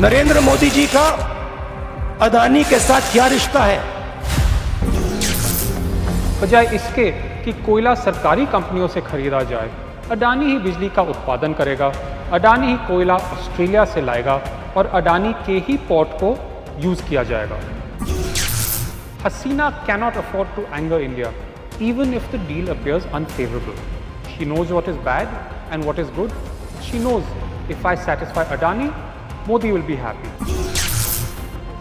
नरेंद्र मोदी जी का अडानी के साथ क्या रिश्ता है? बजाय इसके कि कोयला सरकारी कंपनियों से खरीदा जाए, अडानी ही बिजली का उत्पादन करेगा, अडानी ही कोयला ऑस्ट्रेलिया से लाएगा और अडानी के ही पोर्ट को यूज किया जाएगा। हसीना cannot afford to anger India, even if the deal appears unfavorable. She knows what is bad and what is good. She knows if I satisfy Adani, Modi will be happy.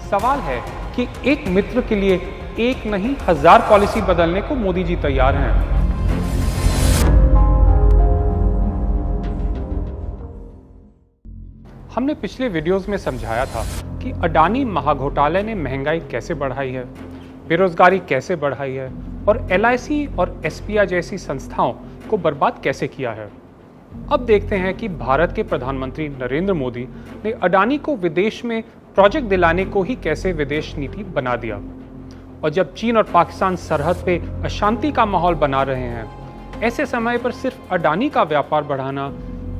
सवाल है कि एक मित्र के लिए एक नहीं 1000 पॉलिसी बदलने को मोदी जी तैयार हैं। हमने पिछले वीडियोस में समझाया था कि अडानी महाघोटाले ने महंगाई कैसे बढ़ाई है, बेरोजगारी कैसे बढ़ाई है और LIC और SBI जैसी संस्थाओं को बर्बाद कैसे किया है। अब देखते हैं कि भारत के प्रधानमंत्री नरेंद्र मोदी ने अडानी को विदेश में प्रोजेक्ट दिलाने को ही कैसे विदेश नीति बना दिया। और जब चीन और पाकिस्तान सरहद पे अशांति का माहौल बना रहे हैं, ऐसे समय पर सिर्फ अडानी का व्यापार बढ़ाना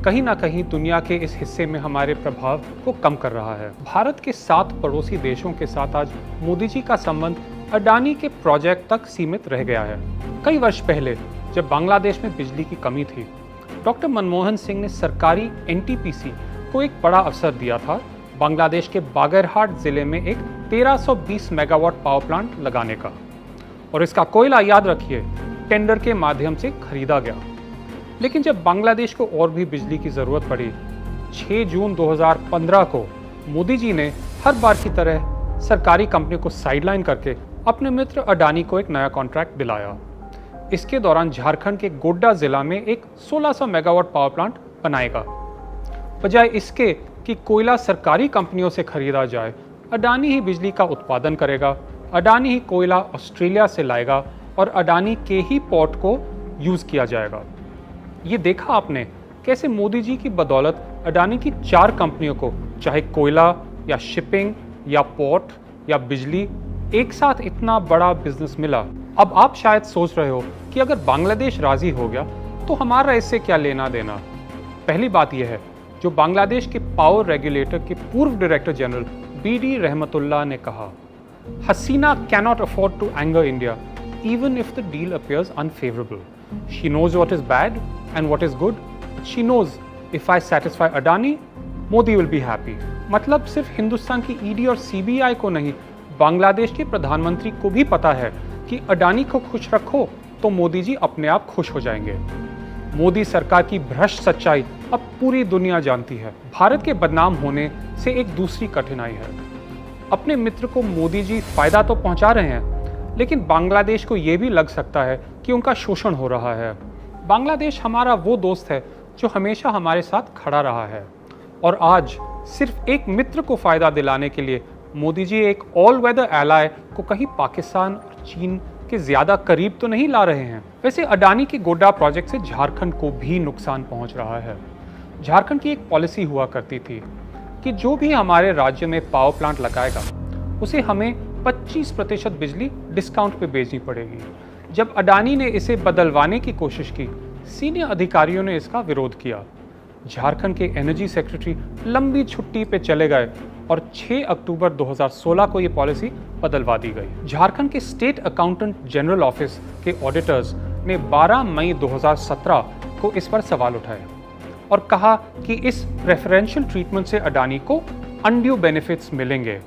कहीं ना कहीं दुनिया के इस हिस्से में हमारे प्रभाव को कम कर रहा है। भारत के 7 पड़ोसी देशों के साथ आज मोदी जी का संबंध अडानी के प्रोजेक्ट तक सीमित रह गया है। कई वर्ष पहले जब बांग्लादेश में बिजली की कमी थी, डॉक्टर मनमोहन सिंह ने सरकारी NTPC को एक बड़ा अवसर दिया था बांग्लादेश के बागरहाट जिले में एक 1320 मेगावाट पावर प्लांट लगाने का, और इसका कोयला, याद रखिए, टेंडर के माध्यम से खरीदा गया। लेकिन जब बांग्लादेश को और भी बिजली की जरूरत पड़ी, 6 जून 2015 को मोदी जी ने हर बार की तरह सरकारी कंपनी को साइडलाइन करके अपने मित्र अडानी को एक नया कॉन्ट्रैक्ट दिलाया। इसके दौरान झारखंड के गोड्डा जिला में एक 1600 मेगावाट पावर प्लांट बनाएगा। बजाय इसके कि कोयला सरकारी कंपनियों से खरीदा जाए, अडानी ही बिजली का उत्पादन करेगा, अडानी ही कोयला ऑस्ट्रेलिया से लाएगा और अडानी के ही पोर्ट को यूज किया जाएगा। ये देखा आपने कैसे मोदी जी की बदौलत अडानी की 4 कंपनियों को, चाहे कोयला या शिपिंग या पोर्ट या बिजली, एक साथ इतना बड़ा बिजनेस मिला। अब आप शायद सोच रहे हो कि अगर बांग्लादेश राजी हो गया तो हमारा इससे क्या लेना देना। पहली बात यह है, जो बांग्लादेश के पावर रेगुलेटर के पूर्व डायरेक्टर जनरल BD रहमतुल्लाह ने कहा, हसीना cannot afford to anger India, even if the deal appears unfavorable. She knows what is bad and what is good. She knows if I satisfy Adani, Modi will be happy. मतलब सिर्फ हिंदुस्तान की ED और CBI को नहीं, बांग्लादेश के प्रधानमंत्री को भी पता है कि अडानी को खुश रखो तो मोदी जी अपने आप खुश हो जाएंगे। मोदी सरकार की भ्रष्ट सच्चाई अब पूरी दुनिया जानती है। भारत के बदनाम होने से एक दूसरी कठिनाई है, अपने मित्र को मोदी जी फायदा तो पहुंचा रहे हैं, लेकिन बांग्लादेश को यह भी लग सकता है कि उनका शोषण हो रहा है। बांग्लादेश हमारा वो दोस्त है जो हमेशा हमारे साथ खड़ा रहा है, और आज सिर्फ एक मित्र को फायदा दिलाने के लिए मोदी जी एक ऑल वेदर एलाय को कहीं पाकिस्तान और चीन के ज्यादा करीब तो नहीं ला रहे हैं। वैसे अडानी के गोड्डा प्रोजेक्ट से झारखंड को भी नुकसान पहुंच रहा है। झारखंड की एक पॉलिसी हुआ करती थी कि जो भी हमारे राज्य में पावर प्लांट लगाएगा उसे हमें 25% बिजली डिस्काउंट पे बेचनी पड़ेगी। जब अडानी ने इसे बदलवाने की कोशिश की, सीनियर अधिकारियों ने इसका विरोध किया। झारखंड के एनर्जी सेक्रेटरी लंबी छुट्टी पे चले गए और 6 अक्टूबर 2016 को ये पॉलिसी बदलवा दी गई। झारखंड के स्टेट अकाउंटेंट जनरल ऑफिस के ऑडिटर्स ने 12 मई 2017 को इस पर सवाल उठाए और कहा कि इस प्रेफरेंशियल ट्रीटमेंट से अडानी को अनड्यू बेनिफिट्स मिलेंगे।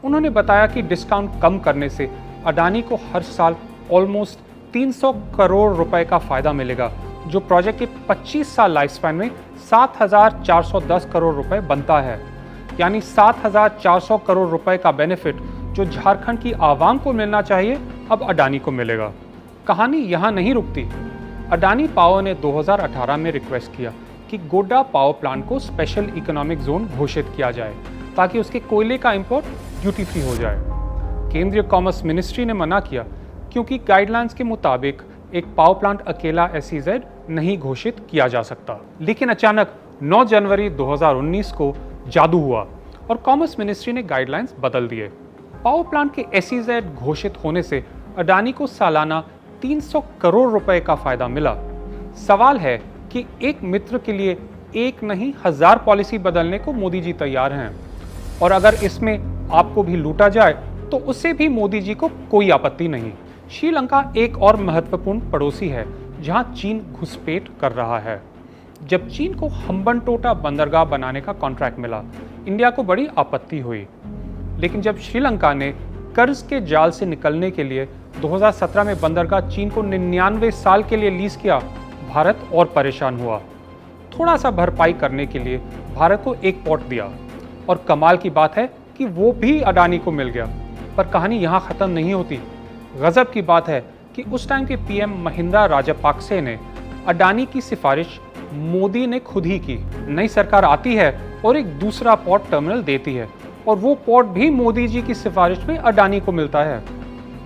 उन्होंने बताया कि डिस्काउंट कम करने से अडानी को हर साल ऑलमोस्ट 300 करोड़ रुपए का फायदा मिलेगा, जो प्रोजेक्ट के 25 साल लाइफ स्पैन में 7,410 करोड़ रुपए बनता है। यानी 7,400 करोड़ रुपए का बेनिफिट जो झारखंड की आवाम को मिलना चाहिए, अब अडानी को मिलेगा। कहानी यहाँ नहीं रुकती। अडानी पावर ने 2018 में रिक्वेस्ट किया कि गोड्डा पावर प्लांट को स्पेशल इकोनॉमिक जोन घोषित किया जाए ताकि उसके कोयले का इंपोर्ट ड्यूटी फ्री हो जाए। केंद्रीय कॉमर्स मिनिस्ट्री ने मना किया क्योंकि गाइडलाइंस के मुताबिक एक पावर प्लांट अकेला SEZ नहीं घोषित किया जा सकता। लेकिन अचानक 9 जनवरी 2019 को जादू हुआ और कॉमर्स मिनिस्ट्री ने गाइडलाइंस बदल दिए। पावर प्लांट के SEZ घोषित होने से अडानी को सालाना 300 करोड़ रुपए का फायदा मिला। सवाल है कि एक मित्र के लिए एक नहीं 1000 पॉलिसी बदलने को मोदी जी तैयार हैं। और अगर इसमें आपको भी लूटा जाए तो उससे भी मोदी जी को कोई आपत्ति नहीं। श्रीलंका एक और महत्वपूर्ण पड़ोसी है जहां चीन घुसपैठ कर रहा है। जब चीन को हम्बनटोटा बंदरगाह बनाने का कॉन्ट्रैक्ट मिला, इंडिया को बड़ी आपत्ति हुई। लेकिन जब श्रीलंका ने कर्ज के जाल से निकलने के लिए 2017 में बंदरगाह चीन को 99 साल के लिए लीज किया, भारत और परेशान हुआ। थोड़ा सा भरपाई करने के लिए भारत को एक पोर्ट दिया और कमाल की बात है कि वो भी अडानी को मिल गया। पर कहानी यहाँ ख़त्म नहीं होती। गजब की बात है कि उस टाइम के पीएम महिंद्रा राजपक्षे ने अडानी की सिफारिश मोदी ने खुद ही की। नई सरकार आती है और एक दूसरा पोर्ट टर्मिनल देती है और वो पोर्ट भी मोदी जी की सिफारिश में अडानी को मिलता है।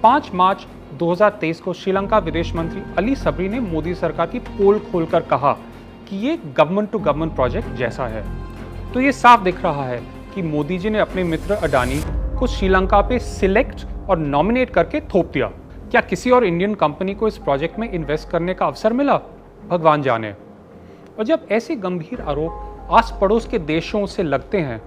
5 मार्च 2023 को श्रीलंका विदेश मंत्री अली सबरी ने मोदी सरकार की पोल खोलकर कहा कि ये गवर्नमेंट टू गवर्नमेंट प्रोजेक्ट जैसा है। तो ये साफ दिख रहा है कि मोदी जी ने अपने मित्र अडानी को श्रीलंका पे सिलेक्ट और नॉमिनेट करके थोप दिया। क्या किसी और इंडियन कंपनी को इस प्रोजेक्ट में इन्वेस्ट करने का अवसर मिला? भगवान जाने। और जब ऐसे गंभीर आरोप आस पड़ोस के देशों से लगते हैं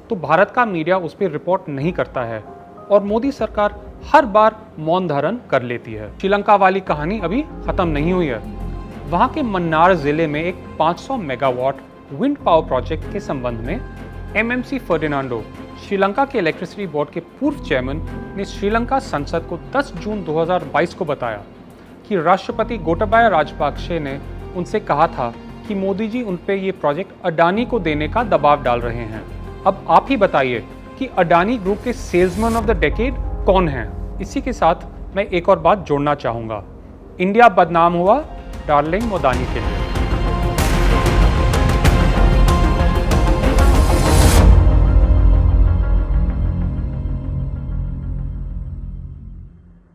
तो भारत का मीडिया उस पर रिपोर्ट नहीं करता है और मोदी सरकार हर बार मौन धारण कर लेती है। श्रीलंका वाली कहानी अभी खत्म नहीं हुई है। वहां के मन्नार जिले में एक 500 मेगावाट विंड पावर प्रोजेक्ट के संबंध में एमएमसी फर्डिनांडो, श्रीलंका के इलेक्ट्रिसिटी बोर्ड के पूर्व चेयरमैन, ने श्रीलंका संसद को 10 जून 2022 को बताया कि राष्ट्रपति गोटाबाया राजपक्षे ने उनसे कहा था कि मोदी जी उन पे ये प्रोजेक्ट अडानी को देने का दबाव डाल रहे हैं। अब आप ही बताइए कि अडानी ग्रुप के सेल्समैन ऑफ द डेकेड कौन हैं? इसी के साथ मैं एक और बात जोड़ना चाहूँगा। इंडिया बदनाम हुआ डार्लिंग मोदानी के लिए।